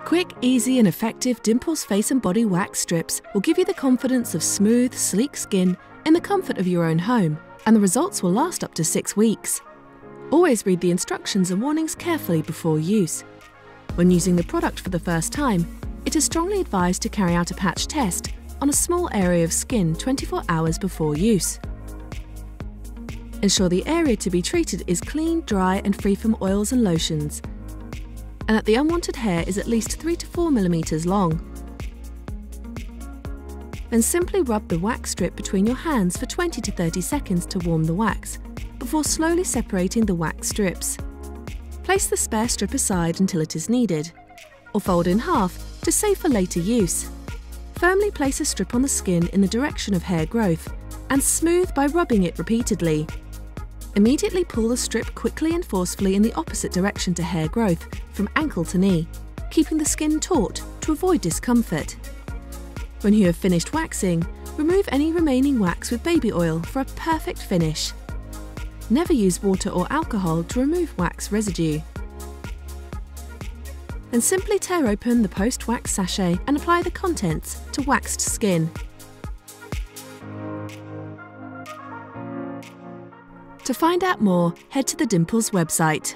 Quick, easy and effective Dimples Face and Body Wax Strips will give you the confidence of smooth, sleek skin in the comfort of your own home, and the results will last up to 6 weeks. Always read the instructions and warnings carefully before use. When using the product for the first time, it is strongly advised to carry out a patch test on a small area of skin 24 hours before use. Ensure the area to be treated is clean, dry and free from oils and lotions, and that the unwanted hair is at least 3 to 4 mm long. Then simply rub the wax strip between your hands for 20 to 30 seconds to warm the wax, before slowly separating the wax strips. Place the spare strip aside until it is needed, or fold in half to save for later use. Firmly place a strip on the skin in the direction of hair growth and smooth by rubbing it repeatedly. Immediately pull the strip quickly and forcefully in the opposite direction to hair growth from ankle to knee, keeping the skin taut to avoid discomfort. When you have finished waxing, remove any remaining wax with baby oil for a perfect finish. Never use water or alcohol to remove wax residue. Then simply tear open the post-wax sachet and apply the contents to waxed skin. To find out more, head to the Dimples website.